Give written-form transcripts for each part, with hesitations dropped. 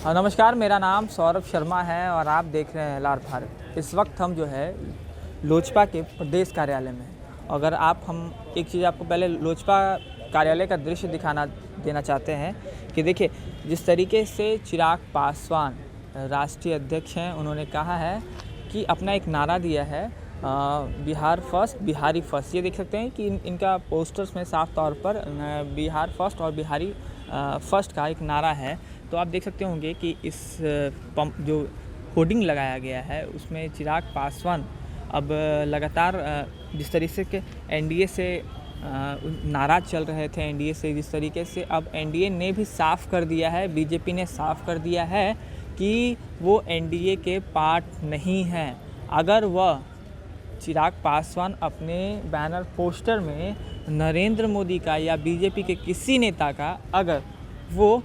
नमस्कार, मेरा नाम सौरभ शर्मा है और आप देख रहे हैं लार भारत। इस वक्त हम जो है लोजपा के प्रदेश कार्यालय में हैं। अगर हम एक चीज़ आपको पहले लोजपा कार्यालय का दृश्य दिखाना देना चाहते हैं कि देखिए जिस तरीके से चिराग पासवान राष्ट्रीय अध्यक्ष हैं, उन्होंने कहा है कि अपना एक नारा दिया है बिहार फर्स्ट बिहारी फर्स्ट। ये देख सकते हैं कि इनका पोस्टर्स में साफ तौर पर बिहार फर्स्ट और बिहारी फर्स्ट का एक नारा है। तो आप देख सकते होंगे कि इस जो होर्डिंग लगाया गया है उसमें चिराग पासवान अब लगातार जिस तरीके से एनडीए से नाराज़ चल रहे थे, एनडीए से जिस तरीके से अब एनडीए ने भी साफ़ कर दिया है, बीजेपी ने साफ़ कर दिया है कि वो एनडीए के पार्ट नहीं हैं। अगर वह चिराग पासवान अपने बैनर पोस्टर में नरेंद्र मोदी का या बीजेपी के किसी नेता का अगर वो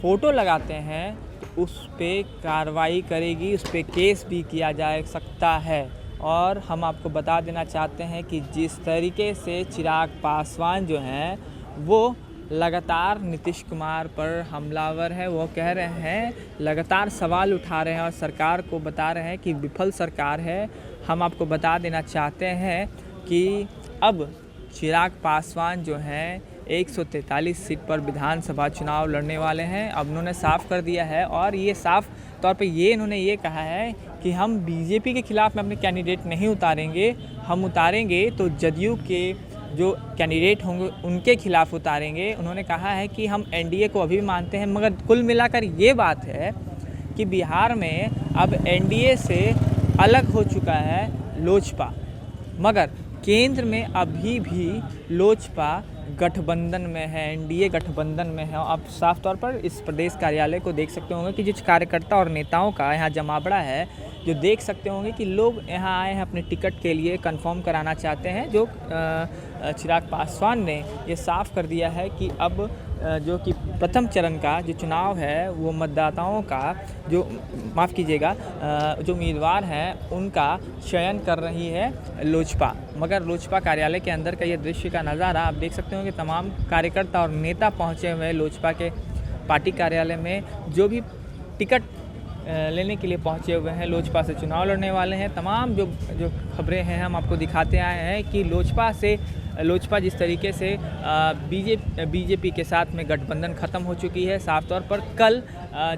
फ़ोटो लगाते हैं तो उस पर कार्रवाई करेगी, उस पर केस भी किया जा सकता है। और हम आपको बता देना चाहते हैं कि जिस तरीके से चिराग पासवान जो हैं वो लगातार नीतीश कुमार पर हमलावर है, वो कह रहे हैं, लगातार सवाल उठा रहे हैं और सरकार को बता रहे हैं कि विफल सरकार है। हम आपको बता देना चाहते हैं कि अब चिराग पासवान जो हैं 143 सीट पर विधानसभा चुनाव लड़ने वाले हैं। अब उन्होंने साफ़ कर दिया है और ये साफ़ तौर पे इन्होंने ये कहा है कि हम बीजेपी के खिलाफ़ में अपने कैंडिडेट नहीं उतारेंगे, हम उतारेंगे तो जदयू के जो कैंडिडेट होंगे उनके खिलाफ़ उतारेंगे। उन्होंने कहा है कि हम एनडीए को अभी भी मानते हैं, मगर कुल मिलाकर ये बात है कि बिहार में अब एनडीए से अलग हो चुका है लोजपा, मगर केंद्र में अभी भी लोजपा गठबंधन में है, एनडीए गठबंधन में है। आप साफ तौर पर इस प्रदेश कार्यालय को देख सकते होंगे कि जिस कार्यकर्ता और नेताओं का यहाँ जमावड़ा है, जो देख सकते होंगे कि लोग यहाँ आए हैं अपने टिकट के लिए कंफर्म कराना चाहते हैं। जो चिराग पासवान ने ये साफ कर दिया है कि अब जो कि प्रथम चरण का जो चुनाव है वो मतदाताओं का जो माफ़ कीजिएगा जो उम्मीदवार हैं उनका चयन कर रही है लोजपा। मगर लोजपा कार्यालय के अंदर का ये दृश्य का नज़ारा आप देख सकते हो कि तमाम कार्यकर्ता और नेता पहुंचे हुए हैं लोजपा के पार्टी कार्यालय में, जो भी टिकट लेने के लिए पहुंचे हुए हैं, लोजपा से चुनाव लड़ने वाले हैं। तमाम जो खबरें हैं हम आपको दिखाते आए हैं कि लोजपा जिस तरीके से बीजेपी के साथ में गठबंधन ख़त्म हो चुकी है। साफ तौर पर कल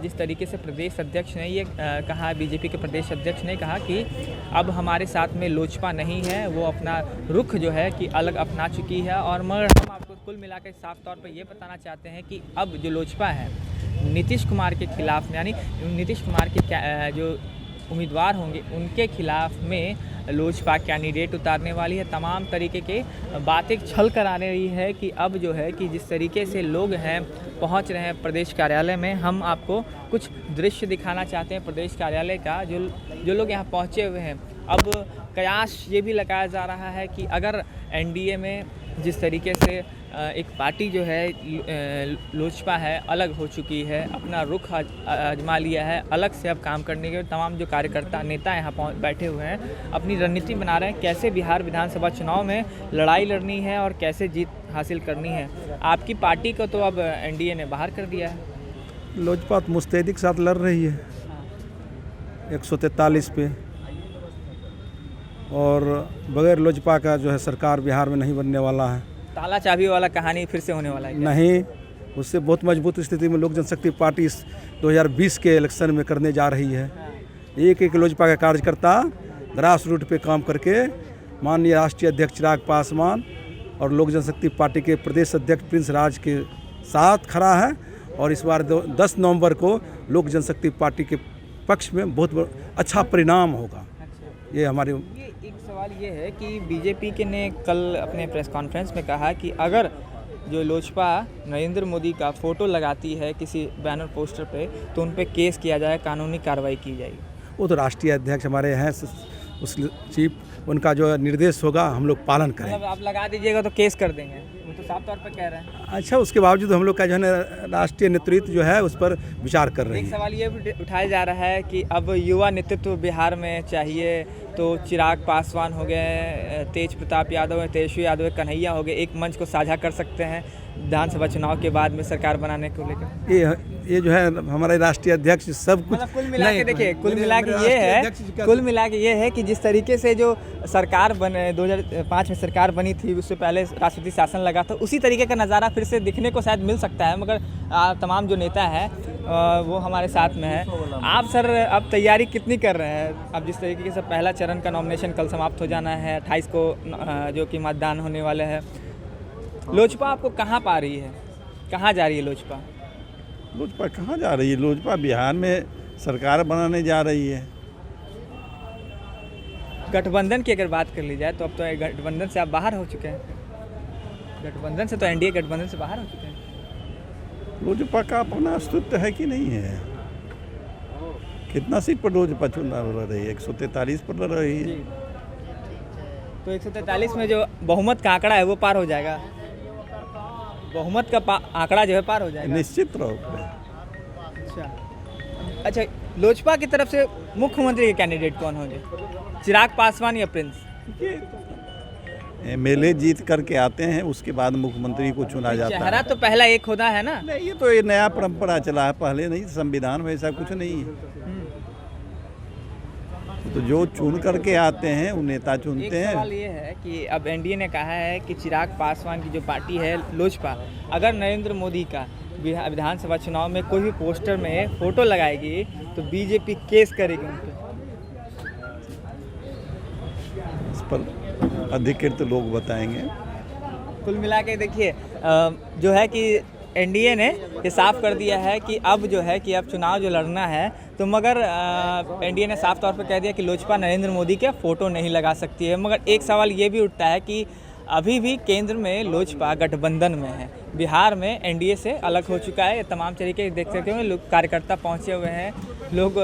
जिस तरीके से प्रदेश अध्यक्ष ने ये कहा, बीजेपी के प्रदेश अध्यक्ष ने कहा कि अब हमारे साथ में लोजपा नहीं है, वो अपना रुख जो है कि अलग अपना चुकी है। और मगर हम आपको कुल मिलाकर साफ तौर पर ये बताना चाहते हैं कि अब जो लोजपा है नीतीश कुमार के खिलाफ में, यानी नीतीश कुमार के जो उम्मीदवार होंगे उनके खिलाफ में लोजपा कैंडिडेट उतारने वाली है। तमाम तरीके के बातें छल कर आ रही है कि अब जो है कि जिस तरीके से लोग हैं पहुंच रहे हैं प्रदेश कार्यालय में। हम आपको कुछ दृश्य दिखाना चाहते हैं प्रदेश कार्यालय का। जो लोग यहाँ पहुंचे हुए हैं, अब कयास ये भी लगाया जा रहा है कि अगर एनडीए में जिस तरीके से एक पार्टी जो है लोजपा है अलग हो चुकी है, अपना रुख आजमा लिया है, अलग से अब काम करने के तमाम जो कार्यकर्ता नेता यहाँ बैठे हुए हैं अपनी रणनीति बना रहे हैं, कैसे बिहार विधानसभा चुनाव में लड़ाई लड़नी है और कैसे जीत हासिल करनी है। आपकी पार्टी को तो अब एनडीए ने बाहर कर दिया है। लोजपा तो मुस्तैदी के साथ लड़ रही है 143 पे, और बगैर लोजपा का जो है सरकार बिहार में नहीं बनने वाला है। ताला चाबी वाला कहानी फिर से होने वाला है? नहीं, उससे बहुत मजबूत स्थिति में लोक जनशक्ति पार्टी 2020 के इलेक्शन में करने जा रही है। एक लोजपा का कार्यकर्ता ग्रास रूट पे काम करके माननीय राष्ट्रीय अध्यक्ष चिराग पासवान और लोक जनशक्ति पार्टी के प्रदेश अध्यक्ष प्रिंस राज के साथ खड़ा है। और इस बार 10 नवंबर को लोक जनशक्ति पार्टी के पक्ष में बहुत अच्छा परिणाम होगा। ये हमारी एक सवाल ये है कि बीजेपी के ने कल अपने प्रेस कॉन्फ्रेंस में कहा कि अगर जो लोजपा नरेंद्र मोदी का फ़ोटो लगाती है किसी बैनर पोस्टर पे तो उन पे केस किया जाए, कानूनी कार्रवाई की जाएगी। वो तो राष्ट्रीय अध्यक्ष हमारे हैं, उस चीफ, उनका जो निर्देश होगा हम लोग पालन करें। मतलब आप लगा दीजिएगा तो केस कर देंगे, वो तो साफ तौर पर कह रहे हैं। अच्छा, उसके बावजूद हम लोग का जो है राष्ट्रीय नेतृत्व जो है उस पर विचार कर रहे हैं। एक सवाल ये भी उठाया जा रहा है कि अब युवा नेतृत्व बिहार में चाहिए, तो चिराग पासवान हो गए, तेज प्रताप यादव है, तेजस्वी यादव है, कन्हैया हो गए, एक मंच को साझा कर सकते हैं। विधानसभा चुनाव के बाद में सरकार बनाने को लेकर? ये जो है हमारे राष्ट्रीय अध्यक्ष सब कुछ मतलब कुल मिला के देखिए, कुल मिला के राष्ट्रीय ये है, अध्यक्ष जी का- कुल मिला के ये है कि जिस तरीके से जो सरकार बने 2005 में सरकार बनी थी, उससे पहले राष्ट्रपति शासन लगा था, उसी तरीके का नज़ारा फिर से दिखने को शायद मिल सकता है। मगर तमाम जो नेता है वो हमारे साथ में है। आप सर अब तैयारी कितनी कर रहे हैं? अब जिस तरीके से पहला चरण का नॉमिनेशन कल समाप्त हो जाना है, 28 को जो कि मतदान होने वाले हैं, लोजपा आपको कहाँ पा रही है, कहाँ जा रही है लोजपा? लोजपा कहाँ जा रही है? लोजपा बिहार में सरकार बनाने जा रही है। गठबंधन की अगर बात कर ली जाए तो अब तो गठबंधन से आप बाहर हो चुके हैं। गठबंधन से तो एनडीए गठबंधन से बाहर हो चुके हैं। लोजपा का अपना अस्तित्व है कि नहीं है? कितना सीट पर लोजपा चुनाव लड़ रही है? 143 पर लड़ रही है। तो 143 में जो बहुमत का आंकड़ा है वो पार हो जाएगा। बहुमत का आंकड़ा जो है पार हो जाएगा निश्चित तौर पर। अच्छा, लोजपा की तरफ से मुख्यमंत्री के कैंडिडेट कौन होंगे? चिराग पासवान या प्रिंस? एमएलए जीत करके आते हैं, उसके बाद मुख्यमंत्री को चुना जाता चेहरा है। तो पहला एक होता है ना। नहीं, ये तो ये नया परंपरा चला है, पहले नहीं, संविधान में ऐसा कुछ नहीं है। तो जो चुन करके आते हैं वो नेता एक चुनते हैं। सवाल ये है कि अब एनडीए ने कहा है कि चिराग पासवान की जो पार्टी है लोजपा, अगर नरेंद्र मोदी का विधानसभा चुनाव में कोई भी पोस्टर में फोटो लगाएगी तो बीजेपी केस करेगी उन पर। इस पर अधिकृत लोग बताएंगे। कुल मिला के देखिए जो है कि एनडीए ने ये साफ कर दिया है कि अब जो है कि अब चुनाव जो लड़ना है तो मगर एनडीए ने साफ तौर पर कह दिया कि लोजपा नरेंद्र मोदी के फ़ोटो नहीं लगा सकती है। मगर एक सवाल ये भी उठता है कि अभी भी केंद्र में लोजपा गठबंधन में है, बिहार में एनडीए से अलग हो चुका है। तमाम तरीके देख सकते हो, लोग कार्यकर्ता पहुँचे हुए हैं, लोग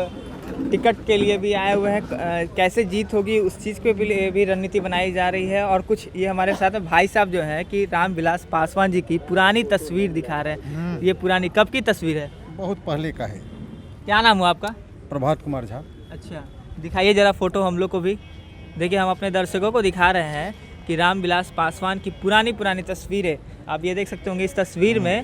टिकट के लिए भी आए हुए हैं। कैसे जीत होगी उस चीज़ के भी रणनीति बनाई जा रही है। और कुछ ये हमारे साथ भाई साहब जो हैं कि रामविलास पासवान जी की पुरानी तस्वीर दिखा रहे हैं। ये पुरानी कब की तस्वीर है? बहुत पहले का है। क्या नाम हुआ आपका? प्रभात कुमार झा। अच्छा, दिखाइए ज़रा फ़ोटो हम लोग को भी। देखिए, हम अपने दर्शकों को दिखा रहे हैं कि रामविलास पासवान की पुरानी तस्वीरें आप ये देख सकते होंगे। इस तस्वीर में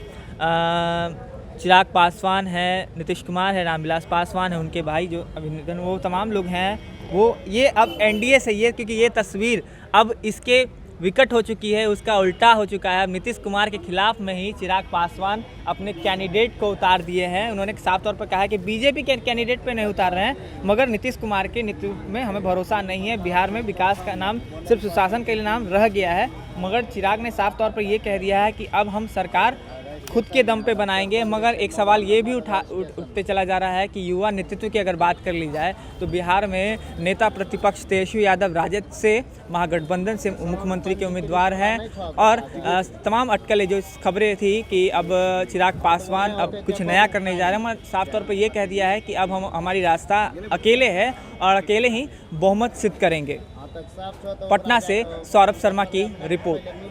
चिराग पासवान है, नीतीश कुमार है, रामविलास पासवान है, उनके भाई जो अभिनंदन, वो तमाम लोग हैं। वो ये अब एनडीए से ये, क्योंकि ये तस्वीर अब इसके विकट हो चुकी है, उसका उल्टा हो चुका है। नीतीश कुमार के खिलाफ में ही चिराग पासवान अपने कैंडिडेट को उतार दिए हैं। उन्होंने साफ तौर पर कहा है कि बीजेपी के कैंडिडेट पे नहीं उतार रहे हैं, मगर नीतीश कुमार के नेतृत्व में हमें भरोसा नहीं है। बिहार में विकास का नाम सिर्फ सुशासन के लिए नाम रह गया है। मगर चिराग ने साफ तौर पर ये कह दिया है कि अब हम सरकार खुद के दम पे बनाएंगे। मगर एक सवाल ये भी उठते चला जा रहा है कि युवा नेतृत्व की अगर बात कर ली जाए तो बिहार में नेता प्रतिपक्ष तेजस्वी यादव राजद से महागठबंधन से मुख्यमंत्री के उम्मीदवार हैं। और तमाम अटकलें जो खबरें थी कि अब चिराग पासवान अब कुछ नया करने जा रहे हैं, मगर साफ तौर पर ये कह दिया है कि अब हमारी रास्ता अकेले है और अकेले ही बहुमत सिद्ध करेंगे। पटना से सौरभ शर्मा की रिपोर्ट।